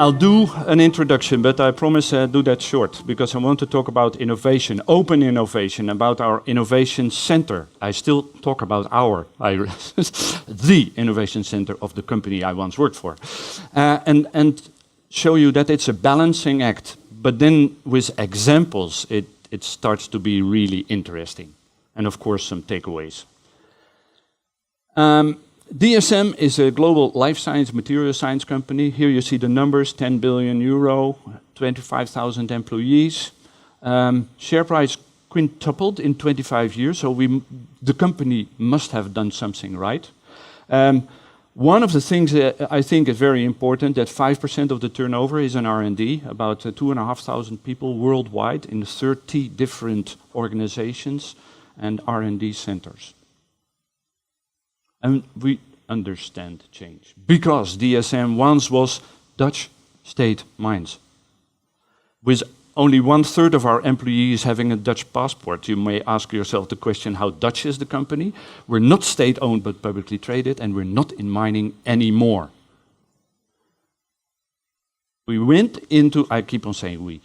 I'll do an introduction, but I promise do that short, because I want to talk about innovation, open innovation, about our innovation center. I still talk about the innovation center of the company I once worked for. And show you that it's a balancing act, but then with examples, it starts to be really interesting. And of course, some takeaways. DSM is a global life science, material science company. Here you see the numbers, 10 billion euro, 25,000 employees. Share price quintupled in 25 years, so the company must have done something right. One of the things that I think is very important, that 5% of the turnover is in R&D, about 2,500 people worldwide in 30 different organizations and R&D centers. And we understand change, because DSM once was Dutch state mines. With only 1/3 of our employees having a Dutch passport, you may ask yourself the question, how Dutch is the company? We're not state-owned but publicly traded, and we're not in mining anymore. We went into, I keep on saying we,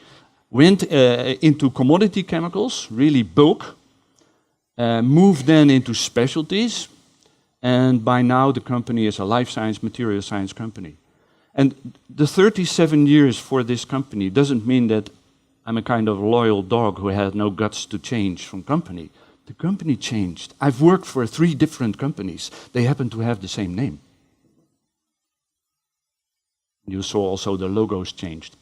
went into commodity chemicals, really bulk, moved then into specialties, and by now the company is a life science, material science company. And the 37 years for this company doesn't mean that I'm a kind of loyal dog who had no guts to change from company. The company changed. I've worked for 3 different companies. They happen to have the same name. You saw also the logos changed.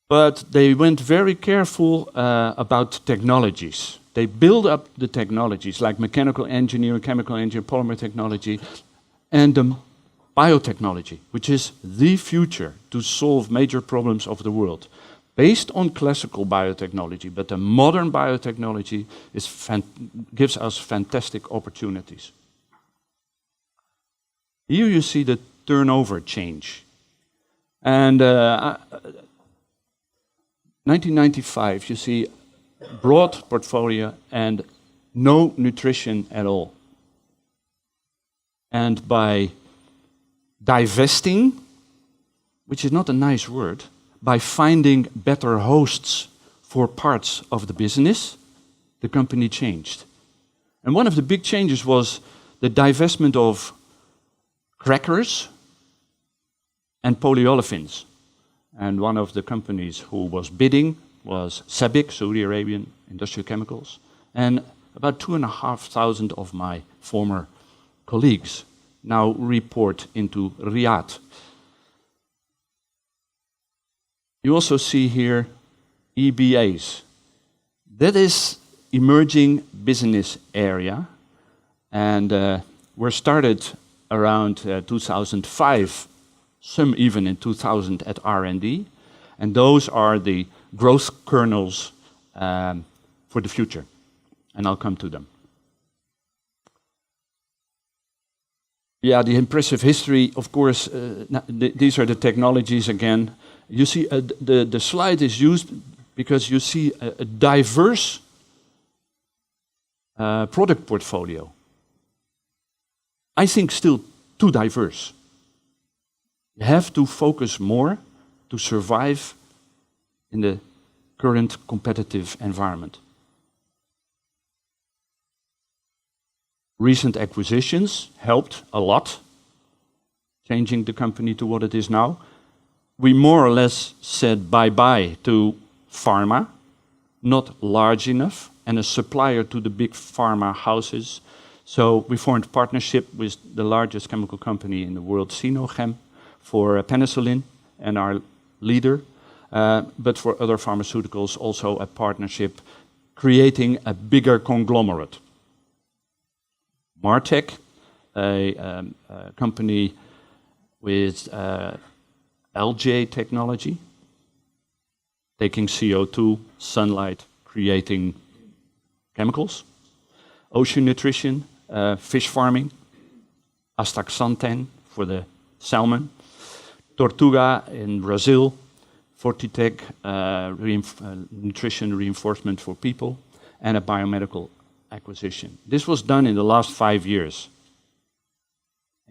But they went very careful about technologies. They build up the technologies like mechanical engineering, chemical engineering, polymer technology, and biotechnology, which is the future to solve major problems of the world. Based on classical biotechnology, but the modern biotechnology gives us fantastic opportunities. Here you see the turnover change. And 1995, you see broad portfolio and no nutrition at all. And by divesting, which is not a nice word, by finding better hosts for parts of the business, the company changed. And one of the big changes was the divestment of crackers and polyolefins. And one of the companies who was bidding was SABIC, Saudi Arabian Industrial Chemicals, and about 2,500 of my former colleagues now report into Riyadh. You also see here EBAs. That is emerging business area, and were started around 2005, some even in 2000 at R&D, and those are the growth kernels for the future, and I'll come to them. Yeah, the impressive history, of course, these are the technologies again. You see, the slide is used because you see a diverse product portfolio. I think still too diverse. You have to focus more to survive in the current competitive environment. Recent acquisitions helped a lot, changing the company to what it is now. We more or less said bye-bye to pharma, not large enough, and a supplier to the big pharma houses. So we formed partnership with the largest chemical company in the world, Sinochem, for penicillin and our leader, but for other pharmaceuticals also a partnership, creating a bigger conglomerate. Martech, a company with LJ technology, taking CO2, sunlight, creating chemicals. Ocean Nutrition, fish farming. Astaxanthin for the salmon. Tortuga in Brazil. Fortitec, nutrition reinforcement for people. And a biomedical acquisition. This was done in the last 5 years.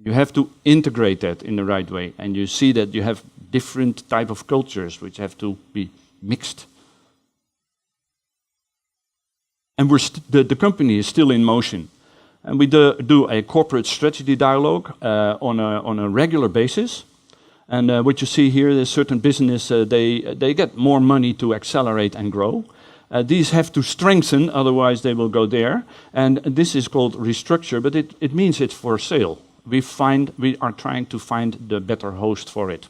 You have to integrate that in the right way. And you see that you have different type of cultures which have to be mixed. And the company is still in motion. And we do a corporate strategy dialogue on a regular basis. And what you see here is certain business, they get more money to accelerate and grow. These have to strengthen, otherwise they will go there. And this is called restructure, but it means it's for sale. We are trying to find the better host for it.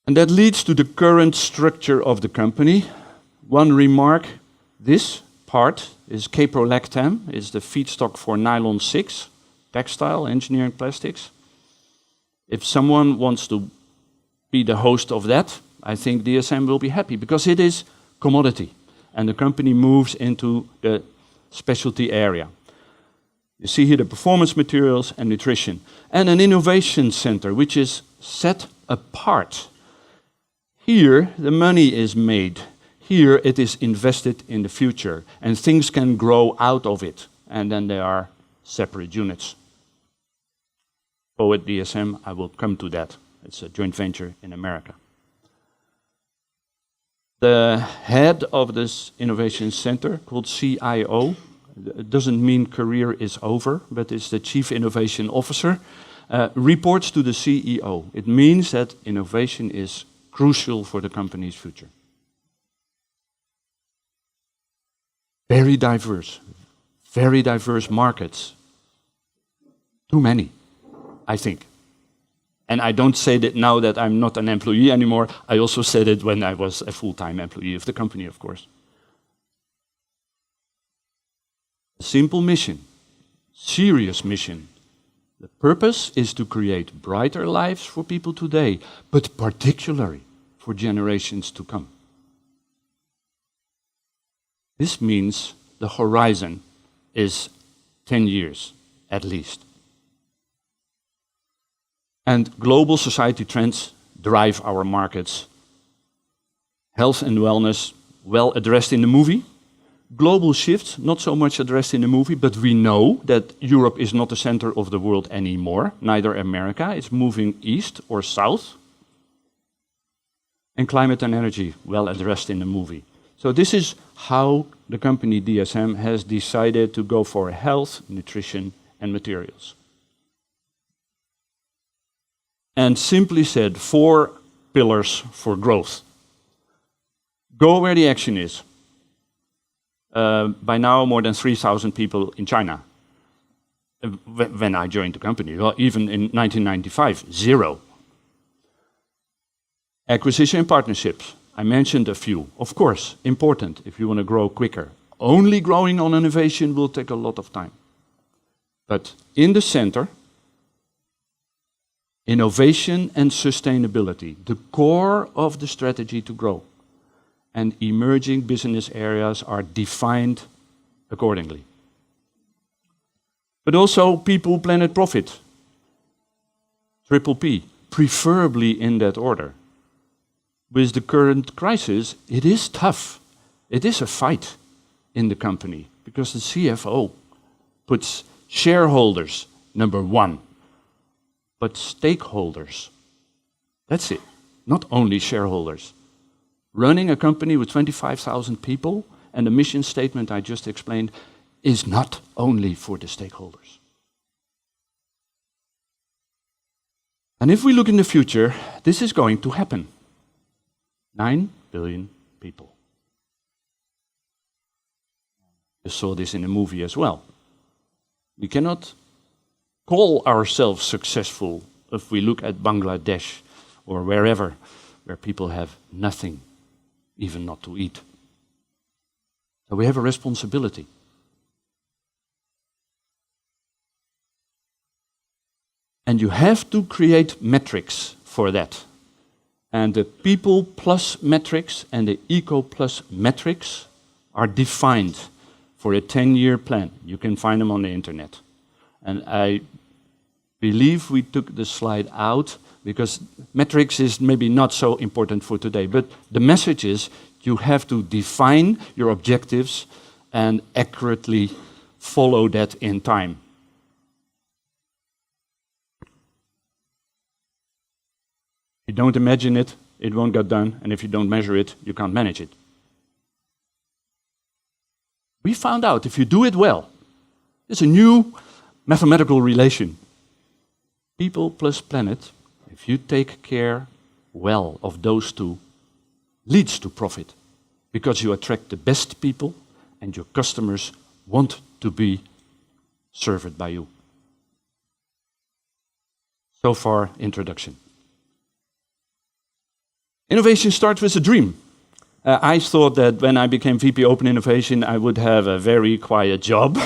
And that leads to the current structure of the company. One remark, this part is caprolactam, is the feedstock for nylon 6, textile, engineering plastics. If someone wants to be the host of that, I think DSM will be happy because it is commodity and the company moves into the specialty area. You see here the performance materials and nutrition and an innovation center which is set apart. Here the money is made. Here it is invested in the future and things can grow out of it and then there are separate units. At DSM, I will come to that. It's a joint venture in America. The head of this innovation center, called CIO, it doesn't mean career is over, but it's the Chief Innovation Officer, reports to the CEO. It means that innovation is crucial for the company's future. Very diverse markets. Too many, I think. And I don't say that now that I'm not an employee anymore. I also said it when I was a full-time employee of the company, of course. A simple mission, serious mission. The purpose is to create brighter lives for people today, but particularly for generations to come. This means the horizon is 10 years at least. And global society trends drive our markets. Health and wellness, well addressed in the movie. Global shifts, not so much addressed in the movie, but we know that Europe is not the center of the world anymore, neither America. It's moving east or south. And climate and energy, well addressed in the movie. So this is how the company DSM has decided to go for health, nutrition, and materials. And simply said, 4 pillars for growth. Go where the action is. By now, more than 3,000 people in China. When I joined the company, well, even in 1995, 0. Acquisition and partnerships. I mentioned a few. Of course, important if you want to grow quicker. Only growing on innovation will take a lot of time. But in the center, innovation and sustainability, the core of the strategy to grow. And emerging business areas are defined accordingly. But also people, planet, profit. Triple P, preferably in that order. With the current crisis, it is tough. It is a fight in the company because the CFO puts shareholders number 1, but stakeholders. That's it, not only shareholders. Running a company with 25,000 people and the mission statement I just explained is not only for the stakeholders. And if we look in the future, this is going to happen. 9 billion people. You saw this in the movie as well. We cannot call ourselves successful if we look at Bangladesh or wherever, where people have nothing, even not to eat. So we have a responsibility. And you have to create metrics for that. And the people plus metrics and the eco plus metrics are defined for a 10-year plan. You can find them on the internet. And I believe we took the slide out because metrics is maybe not so important for today. But the message is you have to define your objectives and accurately follow that in time. don't imagine it, it won't get done, and if you don't measure it, you can't manage it. We found out if you do it well, it's a new mathematical relation. People plus planet, if you take care well of those two, leads to profit, because you attract the best people and your customers want to be served by you. So far, introduction. Innovation starts with a dream. I thought that when I became VP Open Innovation, I would have a very quiet job.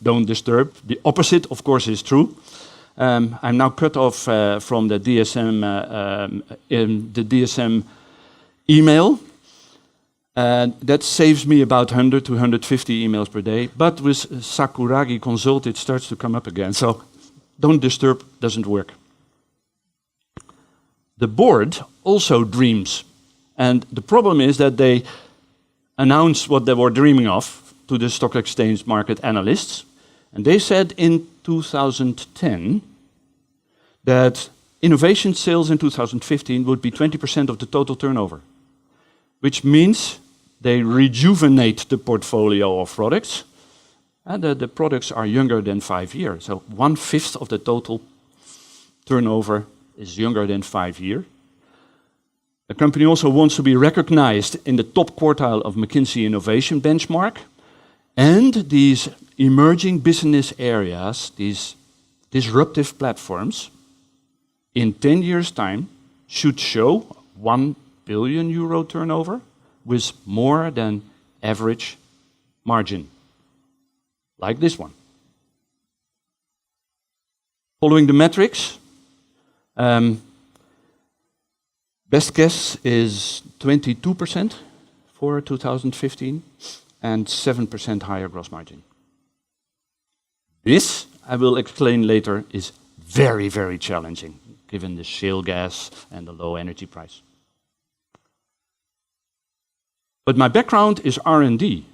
Don't disturb. The opposite, of course, is true. I'm now cut off from the DSM email. That saves me about 100 to 150 emails per day. But with Sakuragi Consult, it starts to come up again. So don't disturb, doesn't work. The board also dreams. And the problem is that they announced what they were dreaming of to the stock exchange market analysts. And they said in 2010 that innovation sales in 2015 would be 20% of the total turnover, which means they rejuvenate the portfolio of products, and the products are younger than 5 years. So 1/5 of the total turnover is younger than 5 years. The company also wants to be recognized in the top quartile of McKinsey Innovation Benchmark, and these emerging business areas, these disruptive platforms, in 10 years' time should show 1 billion euro turnover with more than average margin, like this one. Following the metrics, best guess is 22% for 2015 and 7% higher gross margin. This, I will explain later, is very, very challenging given the shale gas and the low energy price. But my background is R&D.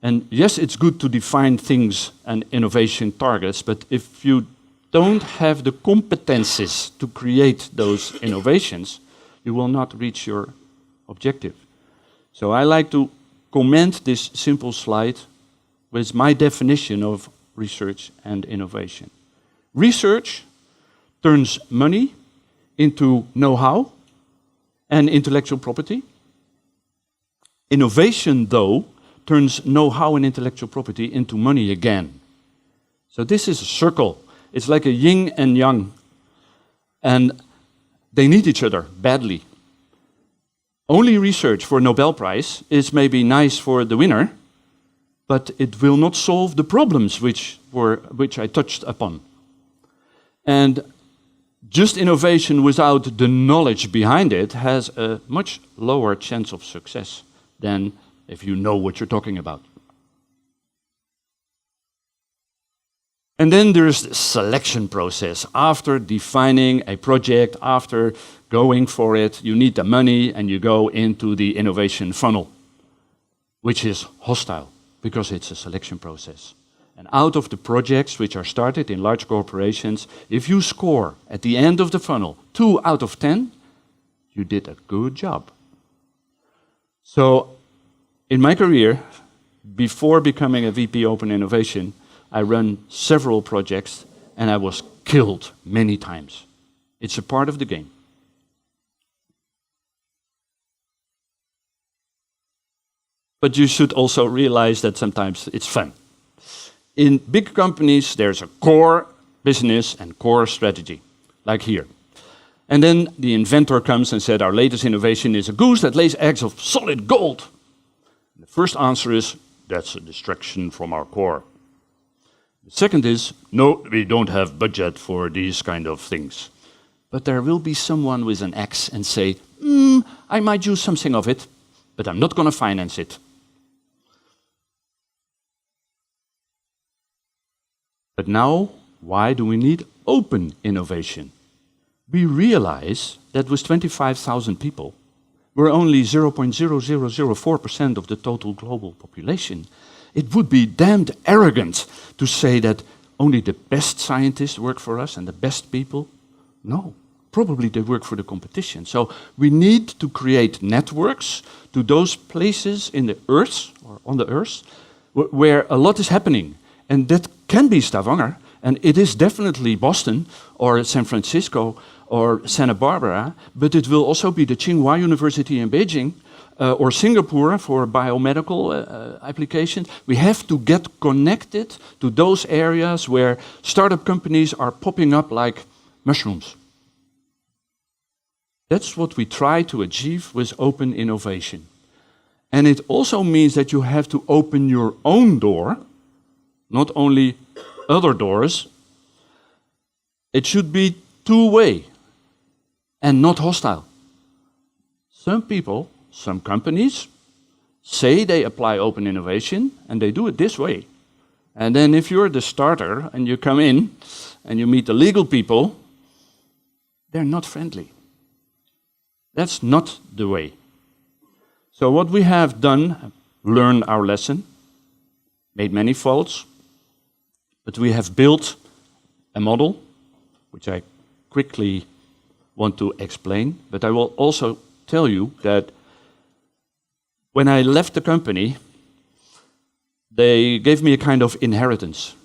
And yes, it's good to define things and innovation targets, but if you don't have the competences to create those innovations, you will not reach your objective. So I like to comment this simple slide with my definition of research and innovation. Research turns money into know-how and intellectual property. Innovation, though, turns know-how and intellectual property into money again. So this is a circle. It's like a yin and yang. And they need each other badly. Only research for a Nobel Prize is maybe nice for the winner, but it will not solve the problems which I touched upon. And just innovation without the knowledge behind it has a much lower chance of success than if you know what you're talking about. And then there's the selection process. After defining a project, after going for it, you need the money and you go into the innovation funnel, which is hostile because it's a selection process. And out of the projects which are started in large corporations, if you score at the end of the funnel 2 out of 10, you did a good job. So in my career, before becoming a VP Open Innovation, I ran several projects and I was killed many times. It's a part of the game. But you should also realize that sometimes it's fun. In big companies, there's a core business and core strategy, like here. And then the inventor comes and said, our latest innovation is a goose that lays eggs of solid gold. And the first answer is, that's a distraction from our core. The second is, no, we don't have budget for these kind of things. But there will be someone with an axe and say, I might use something of it, but I'm not going to finance it. But now, why do we need open innovation? We realize that with 25,000 people, we're only 0.0004% of the total global population. It would be damned arrogant to say that only the best scientists work for us and the best people. No, probably they work for the competition. So we need to create networks to those places in the earth, or on the earth, where a lot is happening. And that can be Stavanger, and it is definitely Boston, or San Francisco, or Santa Barbara, but it will also be the Tsinghua University in Beijing, or Singapore for biomedical applications. We have to get connected to those areas where startup companies are popping up like mushrooms. That's what we try to achieve with open innovation. And it also means that you have to open your own door, not only other doors. It should be two-way and not hostile. Some people, some companies, say they apply open innovation and they do it this way. And then if you're the starter and you come in and you meet the legal people, they're not friendly. That's not the way. So what we have done, learned our lesson, made many faults, but we have built a model, which I quickly want to explain. But I will also tell you that when I left the company, they gave me a kind of inheritance.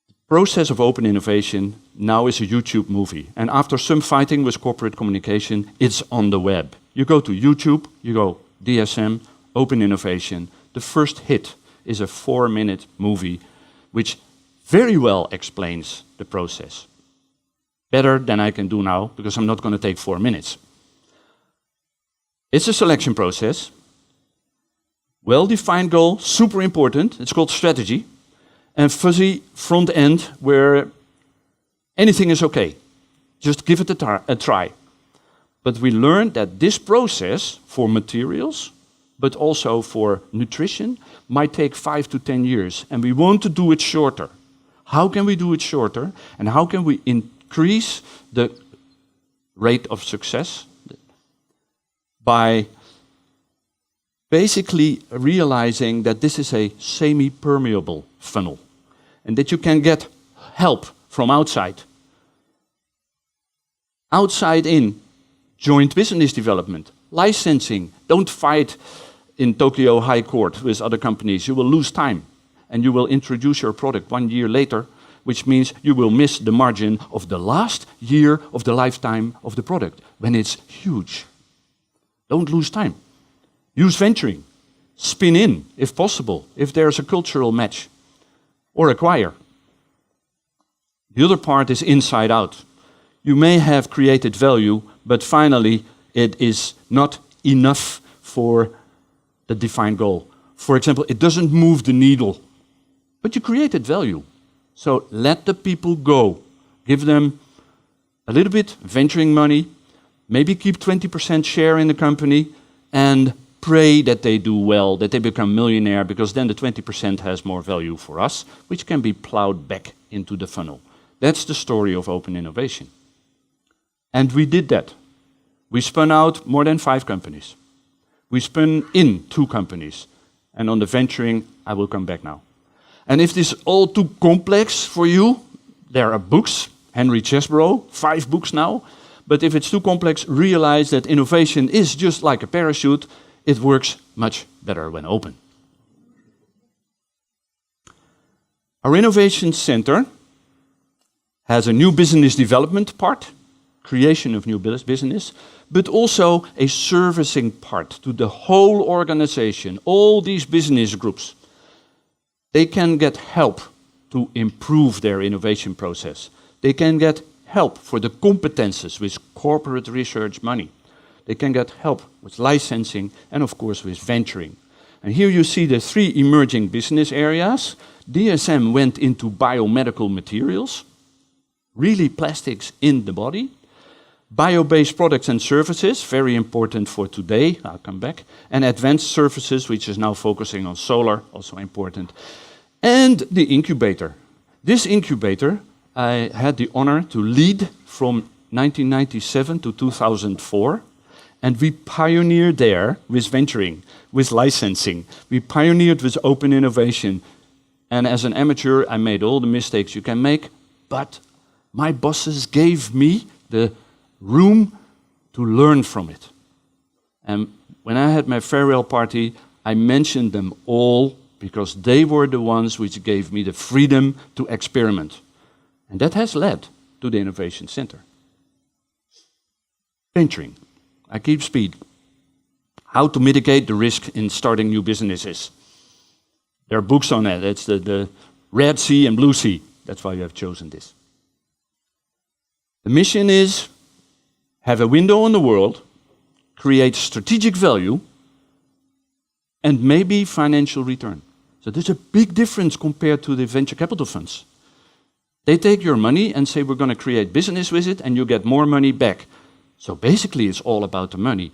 The process of open innovation now is a YouTube movie. And after some fighting with corporate communication, it's on the web. You go to YouTube, you go DSM, open innovation. The first hit is a 4-minute movie, which very well explains the process. Better than I can do now, because I'm not going to take 4 minutes. It's a selection process. Well-defined goal, super important. It's called strategy. And fuzzy front end where anything is okay. Just give it a try. But we learned that this process for materials, but also for nutrition, might take 5 to 10 years. And we want to do it shorter. How can we do it shorter? And how can we increase the rate of success? By basically realizing that this is a semi-permeable funnel and that you can get help from outside. Outside in, joint business development, licensing. Don't fight in Tokyo High Court with other companies. You will lose time and you will introduce your product 1 year later, which means you will miss the margin of the last year of the lifetime of the product when it's huge. Don't lose time. Use venturing. Spin in, if possible, if there's a cultural match. Or acquire. The other part is inside out. You may have created value, but finally it is not enough for the defined goal. For example, it doesn't move the needle, but you created value. So let the people go. Give them a little bit venturing money, maybe keep 20% share in the company, and pray that they do well, that they become millionaire, because then the 20% has more value for us, which can be plowed back into the funnel. That's the story of open innovation. And we did that. We spun out more than 5 companies. We spun in 2 companies. And on the venturing, I will come back now. And if this is all too complex for you, there are books. Henry Chesbrough, 5 books now. But if it's too complex, realize that innovation is just like a parachute. It works much better when open. Our innovation center has a new business development part, creation of new business, but also a servicing part to the whole organization, all these business groups. They can get help to improve their innovation process. They can get help for the competences with corporate research money. They can get help with licensing and, of course, with venturing. And here you see the 3 emerging business areas. DSM went into biomedical materials, really plastics in the body. Bio-based products and services, very important for today, I'll come back. And advanced services, which is now focusing on solar, also important. And the incubator. This incubator, I had the honor to lead from 1997 to 2004. And we pioneered there with venturing, with licensing. We pioneered with open innovation. And as an amateur, I made all the mistakes you can make. But my bosses gave me the room to learn from it. And when I had my farewell party, I mentioned them all because they were the ones which gave me the freedom to experiment. And that has led to the Innovation Center. Venturing. I keep speed. How to mitigate the risk in starting new businesses. There are books on that. It's the Red Sea and Blue Sea. That's why you have chosen this. The mission is have a window on the world, create strategic value, and maybe financial return. So there's a big difference compared to the venture capital funds. They take your money and say, we're going to create business with it, and you get more money back. So basically, it's all about the money.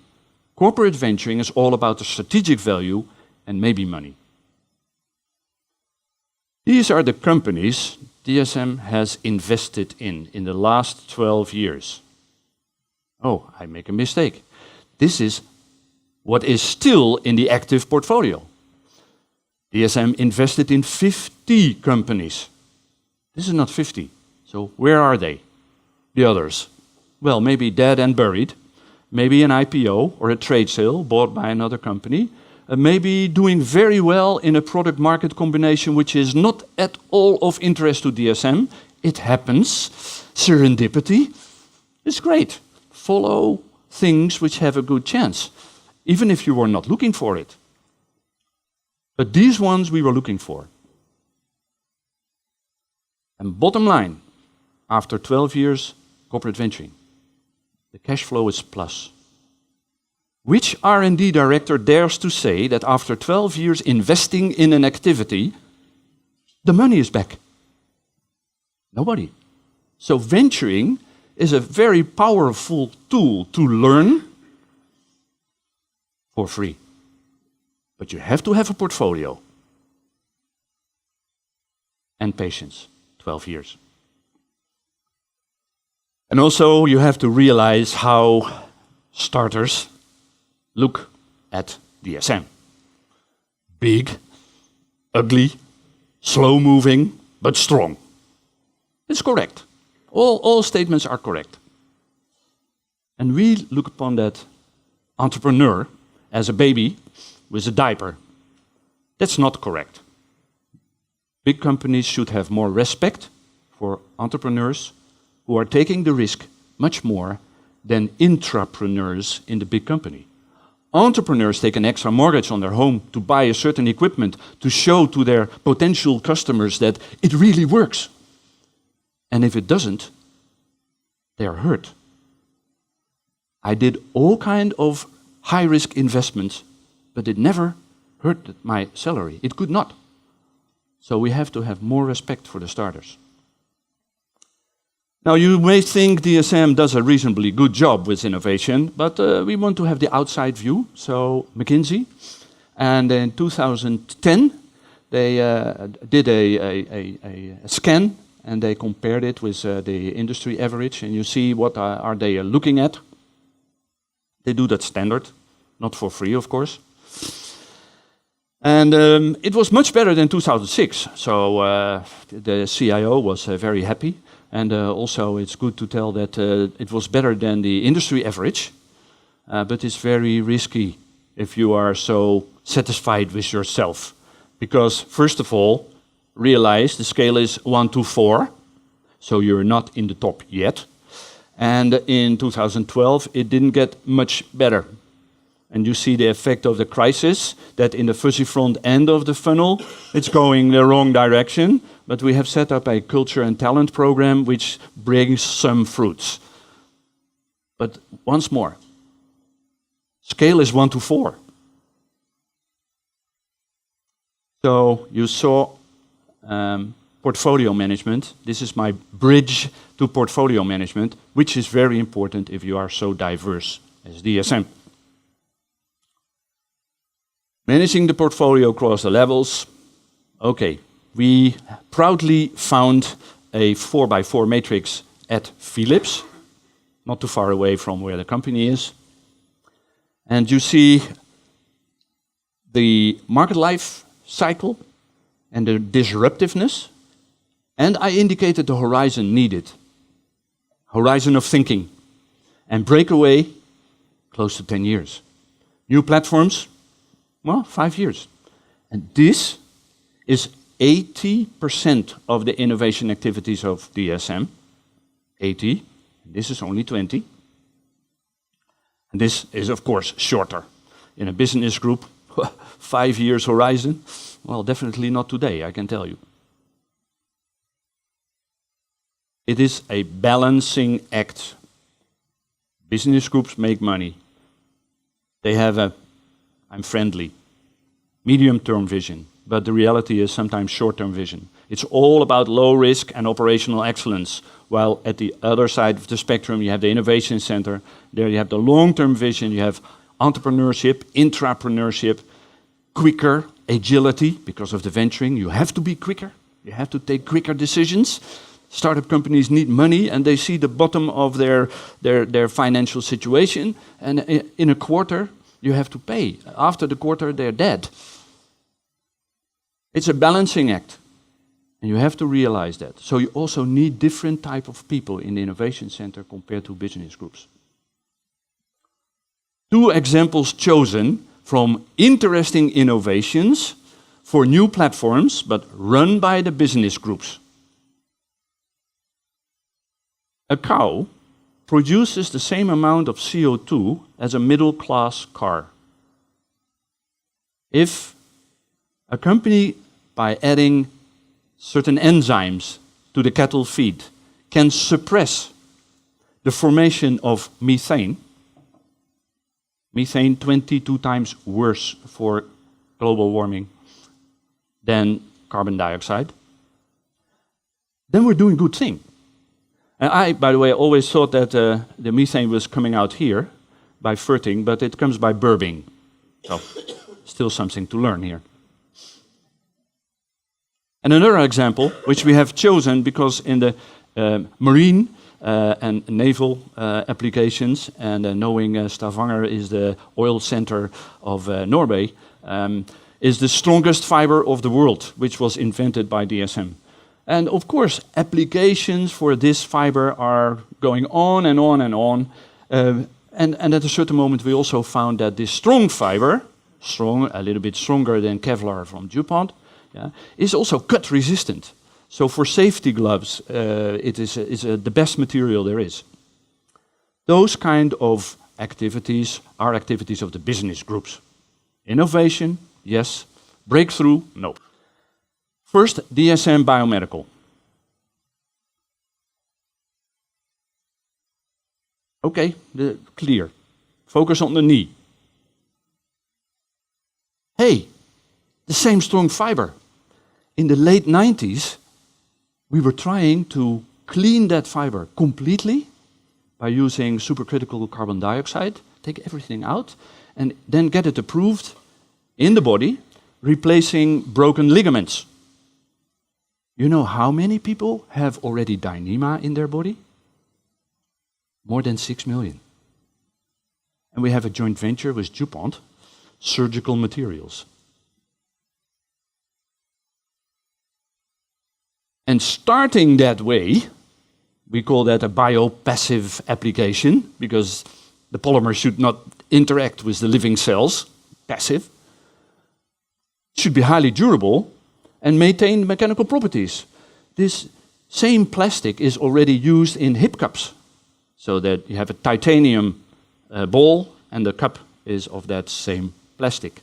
Corporate venturing is all about the strategic value and maybe money. These are the companies DSM has invested in the last 12 years. Oh, I make a mistake. This is what is still in the active portfolio. DSM invested in 50 companies. This is not 50. So where are they? The others. Well, maybe dead and buried. Maybe an IPO or a trade sale bought by another company. Maybe doing very well in a product-market combination which is not at all of interest to DSM. It happens. Serendipity. It's great. Follow things which have a good chance, even if you were not looking for it. But these ones we were looking for. And bottom line, after 12 years corporate venturing, the cash flow is plus. Which R&D director dares to say that after 12 years investing in an activity, the money is back? Nobody. So venturing is a very powerful tool to learn for free. But you have to have a portfolio and patience, 12 years. And also you have to realize how starters look at DSM. Big, ugly, slow-moving, but strong. It's correct. All statements are correct. And we look upon that entrepreneur as a baby with a diaper. That's not correct. Big companies should have more respect for entrepreneurs who are taking the risk much more than intrapreneurs in the big company. Entrepreneurs take an extra mortgage on their home to buy a certain equipment to show to their potential customers that it really works. And if it doesn't, they are hurt. I did all kind of high-risk investments, but it never hurt my salary. It could not. So we have to have more respect for the starters. Now, you may think DSM does a reasonably good job with innovation, but we want to have the outside view. So McKinsey, and in 2010, they did a scan, and they compared it with the industry average, and you see what are they looking at. They do that standard, not for free, of course. And it was much better than 2006, so the CIO was very happy. And also it's good to tell that it was better than the industry average, but it's very risky if you are so satisfied with yourself. Because first of all, realize the scale is 1 to 4, so you're not in the top yet. And in 2012, it didn't get much better. And you see the effect of the crisis, that in the fuzzy front end of the funnel, it's going the wrong direction. But we have set up a culture and talent program which brings some fruits. But once more, scale is 1 to 4. So you saw portfolio management. This is my bridge to portfolio management, which is very important if you are so diverse as DSM. Managing the portfolio across the levels. Okay, we proudly found a 4x4 matrix at Philips, not too far away from where the company is. And you see the market life cycle and the disruptiveness. And I indicated the horizon needed, horizon of thinking. And breakaway, close to 10 years. New platforms, well, 5 years. And this is 80% of the innovation activities of DSM. 80, this is only 20. And this is, of course, shorter. In a business group, 5 years horizon, well, definitely not today, I can tell you. It is a balancing act. Business groups make money. They have a, I'm friendly, medium-term vision, but the reality is sometimes short-term vision. It's all about low risk and operational excellence, while at the other side of the spectrum you have the innovation center. There you have the long-term vision, you have entrepreneurship, intrapreneurship, quicker agility because of the venturing. You have to be quicker, you have to take quicker decisions. Startup companies need money and they see the bottom of their financial situation, and in a quarter you have to pay. After the quarter they're dead. It's a balancing act, and you have to realize that. So you also need different type of people in the innovation center compared to business groups. 2 examples chosen from interesting innovations for new platforms, but run by the business groups. A cow produces the same amount of CO2 as a middle-class car. If a company, by adding certain enzymes to the cattle feed, can suppress the formation of methane, methane 22 times worse for global warming than carbon dioxide, then we're doing a good thing. And I, by the way, always thought that the methane was coming out here by farting, but it comes by burping. So, still something to learn here. And another example, which we have chosen because in the marine and naval applications, and knowing Stavanger is the oil center of Norway, is the strongest fiber of the world, which was invented by DSM. And of course, applications for this fiber are going on and on and on. And at a certain moment, we also found that this strong fiber, strong, a little bit stronger than Kevlar from DuPont, yeah, is also cut resistant. So for safety gloves, it is the best material there is. Those kind of activities are activities of the business groups. Innovation, yes. Breakthrough, no. First, DSM Biomedical. Okay, clear. Focus on the knee. Hey, the same strong fiber. In the late 90s, we were trying to clean that fiber completely by using supercritical carbon dioxide, take everything out, and then get it approved in the body, replacing broken ligaments. You know how many people have already Dyneema in their body? More than 6 million. And we have a joint venture with DuPont, surgical materials. And starting that way, we call that a biopassive application, because the polymer should not interact with the living cells, passive. It should be highly durable and maintain mechanical properties. This same plastic is already used in hip cups, so that you have a titanium ball and the cup is of that same plastic.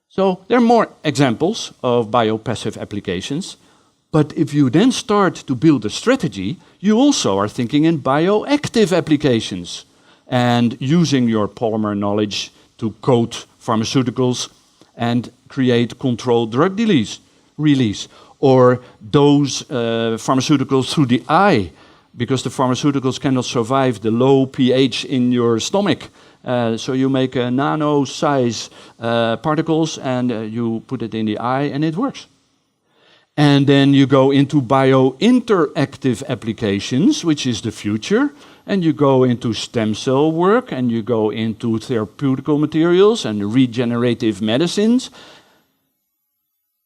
So there are more examples of biopassive applications, but if you then start to build a strategy, you also are thinking in bioactive applications and using your polymer knowledge to coat pharmaceuticals and create controlled drug release, or dose pharmaceuticals through the eye, because the pharmaceuticals cannot survive the low pH in your stomach. So you make nano-size particles and you put it in the eye and it works. And then you go into bio-interactive applications, which is the future, and you go into stem cell work, and you go into therapeutical materials and regenerative medicines.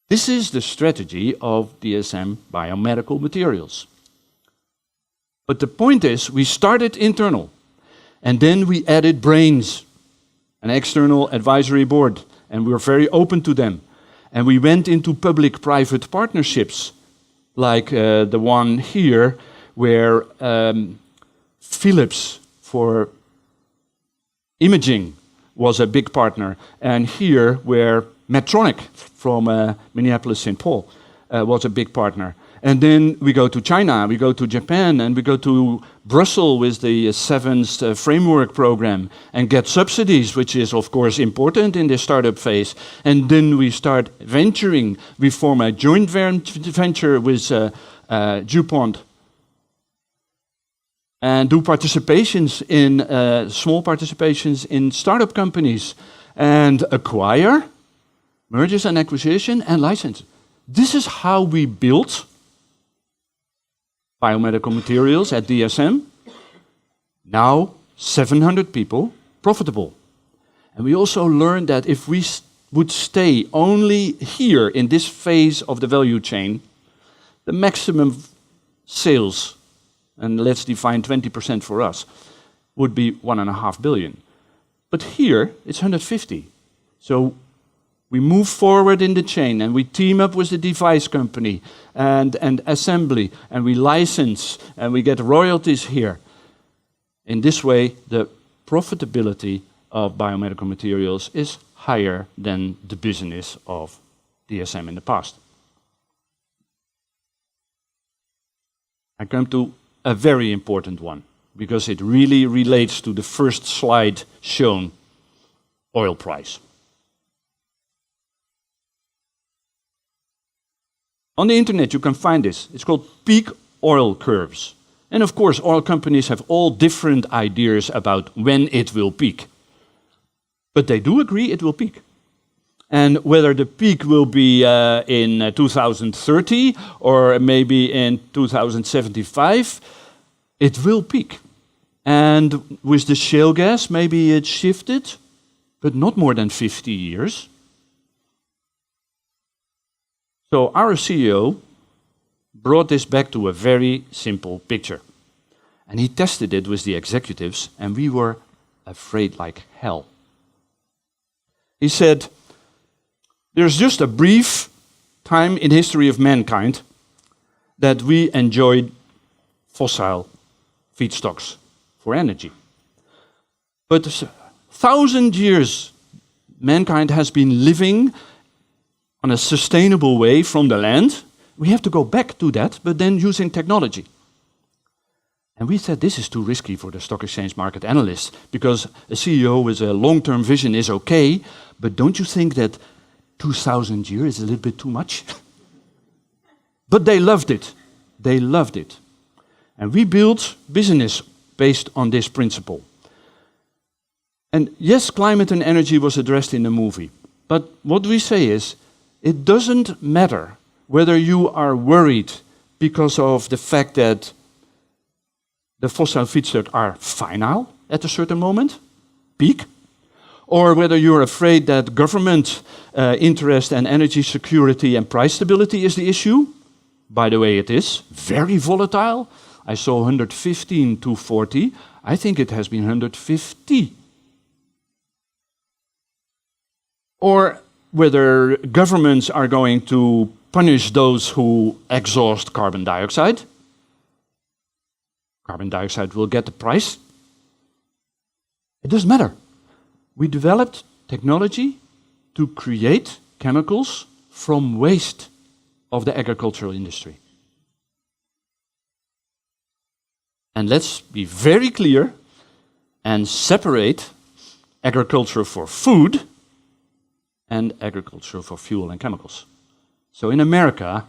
This is the strategy of DSM Biomedical Materials. But the point is, we started internal. And then we added brains, an external advisory board, and we were very open to them. And we went into public-private partnerships, like the one here, where Philips for imaging was a big partner, and here where Medtronic from Minneapolis, St. Paul was a big partner. And then we go to China, we go to Japan, and we go to Brussels with the seventh framework program and get subsidies, which is of course important in the startup phase. And then we start venturing. We form a joint venture with DuPont and do participations in small participations in startup companies and acquire, mergers and acquisition, and license. This is how we built biomedical materials at DSM. Now 700 people, profitable. And we also learned that if we would stay only here in this phase of the value chain, the maximum sales, and let's define 20% for us, would be 1.5 billion. But here, it's 150. So we move forward in the chain and we team up with the device company and assembly, and we license and we get royalties here. In this way, the profitability of biomedical materials is higher than the business of DSM in the past. I come to a very important one, because it really relates to the first slide shown, oil price. On the internet you can find this. It's called peak oil curves. And of course oil companies have all different ideas about when it will peak. But they do agree it will peak. And whether the peak will be in 2030 or maybe in 2075, it will peak. And with the shale gas, maybe it shifted, but not more than 50 years. So our CEO brought this back to a very simple picture. And he tested it with the executives, and we were afraid like hell. He said, there's just a brief time in history of mankind that we enjoyed fossil feedstocks for energy. But 1,000 years mankind has been living on a sustainable way from the land. We have to go back to that, but then using technology. And we said this is too risky for the stock exchange market analysts, because a CEO with a long-term vision is okay, but don't you think that 2,000 years is a little bit too much? But they loved it. They loved it. And we built business based on this principle. And yes, climate and energy was addressed in the movie. But what we say is, it doesn't matter whether you are worried because of the fact that the fossil feedstocks are final at a certain moment, peak, or whether you're afraid that government interest and energy security and price stability is the issue. By the way, it is very volatile. I saw 115 to 40. I think it has been 150. Or whether governments are going to punish those who exhaust carbon dioxide. Carbon dioxide will get the price. It doesn't matter. We developed technology to create chemicals from waste of the agricultural industry. And let's be very clear and separate agriculture for food and agriculture for fuel and chemicals. So in America,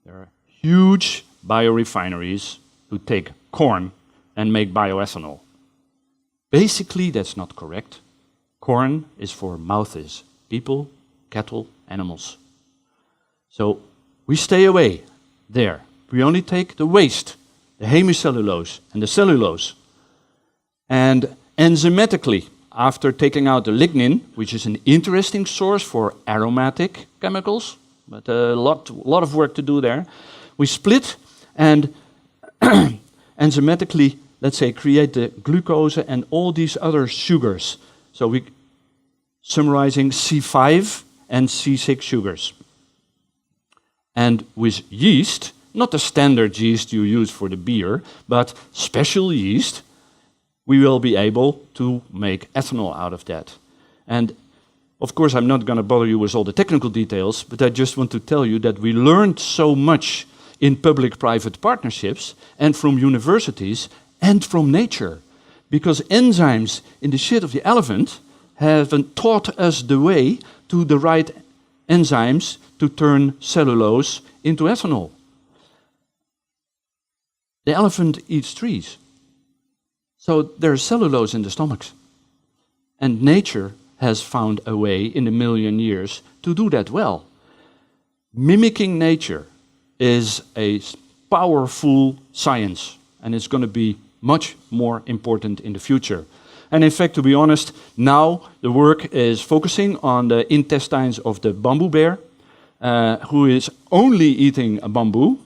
there are huge biorefineries who take corn and make bioethanol. Basically, that's not correct. Corn is for mouths, people, cattle, animals. So we stay away there. We only take the waste, the hemicellulose and the cellulose. And enzymatically, after taking out the lignin, which is an interesting source for aromatic chemicals, but a lot of work to do there, we split and enzymatically let's say, create the glucose and all these other sugars. So we summarizing C5 and C6 sugars. And with yeast, not the standard yeast you use for the beer, but special yeast, we will be able to make ethanol out of that. And of course, I'm not going to bother you with all the technical details, but I just want to tell you that we learned so much in public-private partnerships and from universities and from nature. Because enzymes in the shit of the elephant haven't taught us the way to the right enzymes to turn cellulose into ethanol. The elephant eats trees. So there's cellulose in the stomachs. And nature has found a way in a million years to do that well. Mimicking nature is a powerful science, and it's going to be much more important in the future. And in fact, to be honest, now the work is focusing on the intestines of the bamboo bear, who is only eating a bamboo,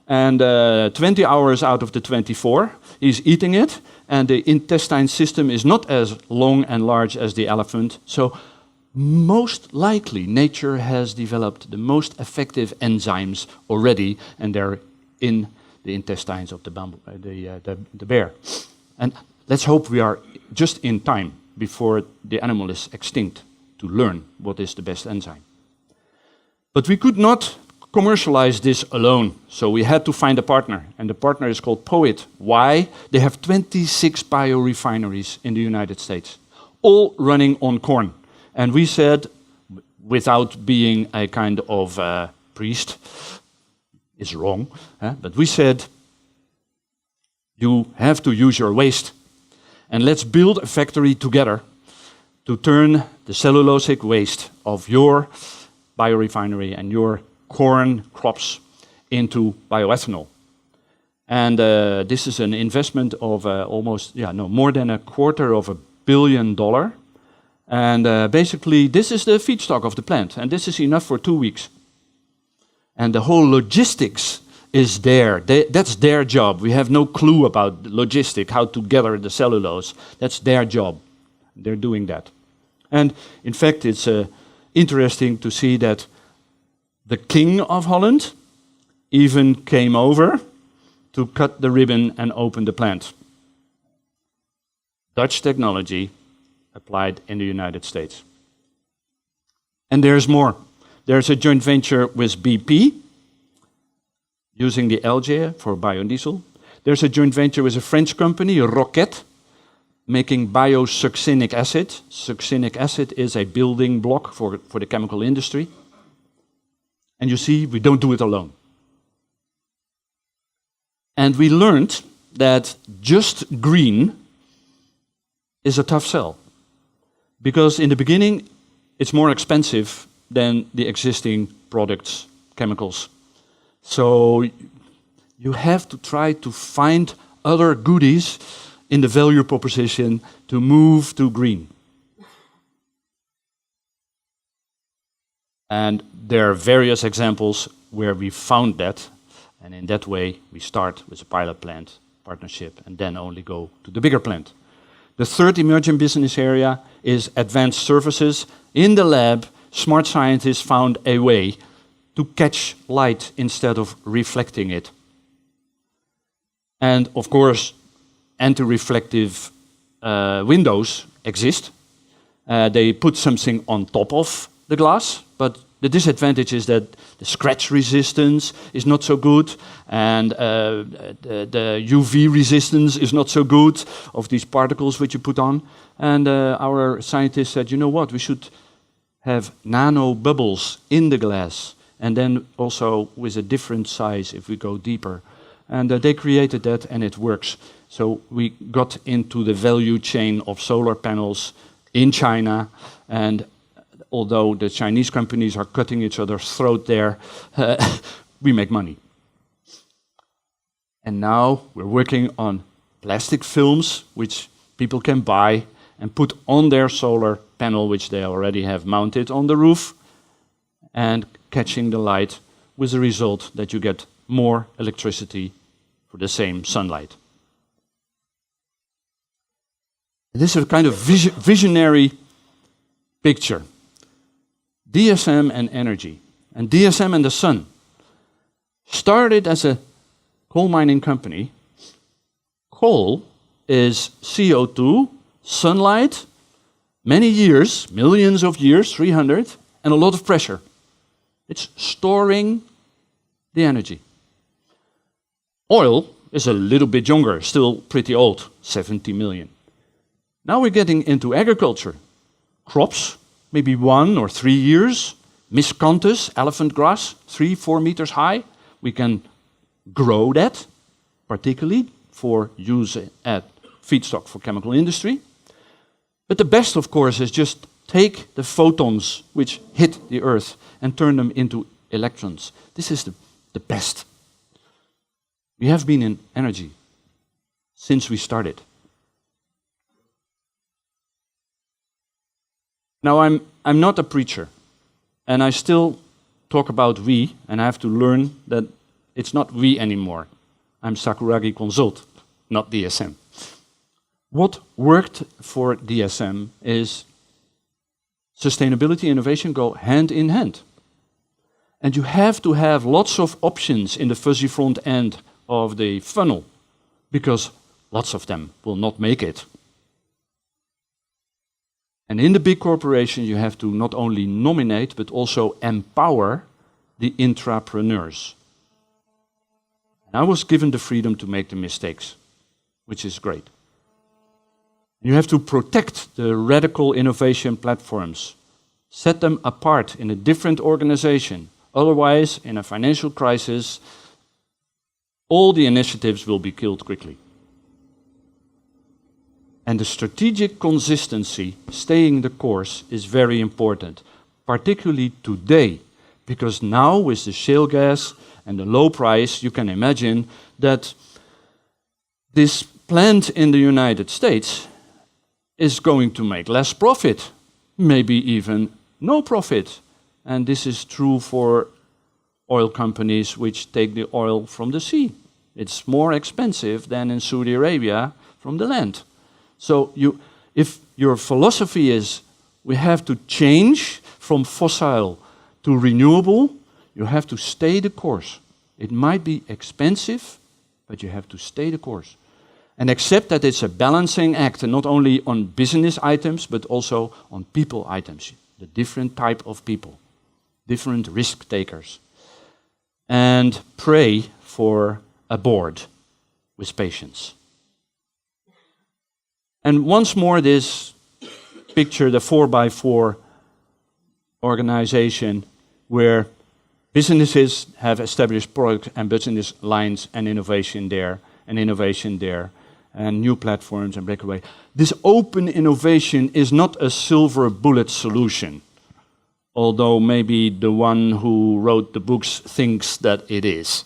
and 20 hours out of the 24, he's eating it, and the intestine system is not as long and large as the elephant. So most likely, nature has developed the most effective enzymes already, and they're in the intestines of the bamboo, the bear. And let's hope we are just in time before the animal is extinct to learn what is the best enzyme. But we could not commercialize this alone, so we had to find a partner, and the partner is called POET. Why? They have 26 biorefineries in the United States, all running on corn. And we said, without being a kind of priest, it's wrong, but we said, you have to use your waste, and let's build a factory together to turn the cellulosic waste of your biorefinery and your corn crops into bioethanol. And this is an investment of more than $250 million. And basically, this is the feedstock of the plant, and this is enough for 2 weeks. And the whole logistics is there. That's their job. We have no clue about logistics, how to gather the cellulose. That's their job. They're doing that. And in fact, it's interesting to see that the King of Holland even came over to cut the ribbon and open the plant. Dutch technology applied in the United States. And there's more. There's a joint venture with BP, using the algae for biodiesel. There's a joint venture with a French company, Rocket, making biosuccinic acid. Succinic acid is a building block for the chemical industry. And you see, we don't do it alone. And we learned that just green is a tough sell. Because in the beginning, it's more expensive than the existing products, chemicals. So you have to try to find other goodies in the value proposition to move to green. And there are various examples where we found that, and in that way we start with a pilot plant partnership and then only go to the bigger plant. The third emerging business area is advanced services. In the lab, smart scientists found a way to catch light instead of reflecting it. And of course, anti-reflective windows exist. They put something on top of the glass, but the disadvantage is that the scratch resistance is not so good, and the UV resistance is not so good of these particles which you put on. And our scientists said, you know what, we should have nano bubbles in the glass, and then also with a different size if we go deeper. And they created that, and it works. So we got into the value chain of solar panels in China, and although the Chinese companies are cutting each other's throat there, we make money. And now we're working on plastic films, which people can buy and put on their solar panel, which they already have mounted on the roof, and catching the light, with the result that you get more electricity for the same sunlight. This is a kind of visionary picture. DSM and energy. And DSM and the sun started as a coal mining company. Coal is CO2, sunlight, many years, millions of years, 300, and a lot of pressure. It's storing the energy. Oil is a little bit younger, still pretty old, 70 million. Now we're getting into agriculture. Crops, maybe 1 or 3 years. Miscanthus, elephant grass, 3-4 meters high. We can grow that, particularly for use at feedstock for chemical industry. But the best, of course, is just take the photons which hit the Earth and turn them into electrons. This is the best. We have been in energy since we started. Now, I'm not a preacher, and I still talk about we, and I have to learn that it's not we anymore. I'm Sakuragi Consult, not DSM. What worked for DSM is sustainability and innovation go hand in hand. And you have to have lots of options in the fuzzy front end of the funnel, because lots of them will not make it. And in the big corporation, you have to not only nominate, but also empower the intrapreneurs. And I was given the freedom to make the mistakes, which is great. You have to protect the radical innovation platforms, set them apart in a different organization. Otherwise, in a financial crisis, all the initiatives will be killed quickly. And the strategic consistency, staying the course, is very important, particularly today, because now with the shale gas and the low price, you can imagine that this plant in the United States is going to make less profit, maybe even no profit. And this is true for oil companies which take the oil from the sea. It's more expensive than in Saudi Arabia from the land. So if your philosophy is we have to change from fossil to renewable, you have to stay the course. It might be expensive, but you have to stay the course. And accept that it's a balancing act, and not only on business items, but also on people items, the different type of people, different risk takers. And pray for a board with patience. And once more, this picture, the 4x4 organization, where businesses have established product and business lines and innovation there, and new platforms and breakaway. This open innovation is not a silver bullet solution, although maybe the one who wrote the books thinks that it is.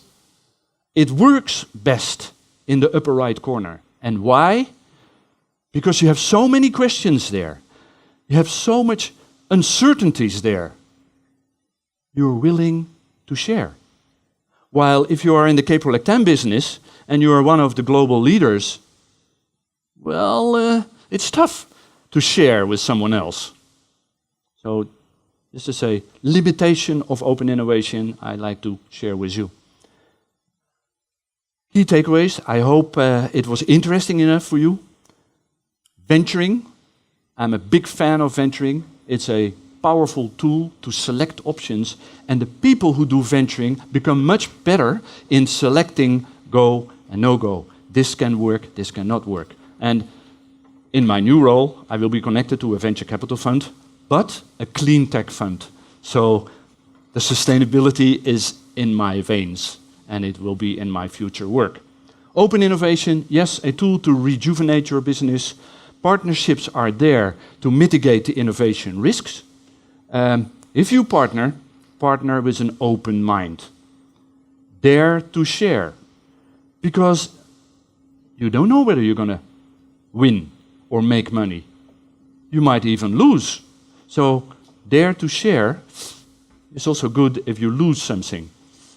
It works best in the upper right corner. And why? Because you have so many questions there. You have so much uncertainties there. You're willing to share. While if you are in the caprolactam business and you are one of the global leaders, well, it's tough to share with someone else. So, just to say, limitation of open innovation, I'd like to share with you. Key takeaways, I hope it was interesting enough for you. Venturing, I'm a big fan of venturing. It's a powerful tool to select options, and the people who do venturing become much better in selecting go and no-go. This can work, this cannot work. And in my new role, I will be connected to a venture capital fund, but a clean tech fund. So the sustainability is in my veins, and it will be in my future work. Open innovation, yes, a tool to rejuvenate your business. Partnerships are there to mitigate the innovation risks. If you partner with an open mind. Dare to share, because you don't know whether you're going to win or make money. You might even lose. So dare to share is also good if you lose something.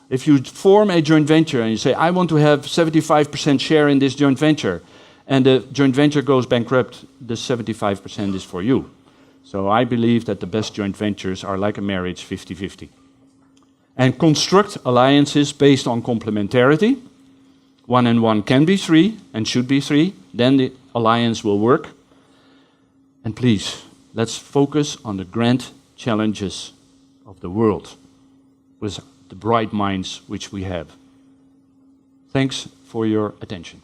If you form a joint venture and you say, I want to have 75% share in this joint venture, and the joint venture goes bankrupt, the 75% is for you. So I believe that the best joint ventures are like a marriage, 50-50. And construct alliances based on complementarity. 1 and 1 can be 3 and should be 3. Then the alliance will work. And please, let's focus on the grand challenges of the world with the bright minds which we have. Thanks for your attention.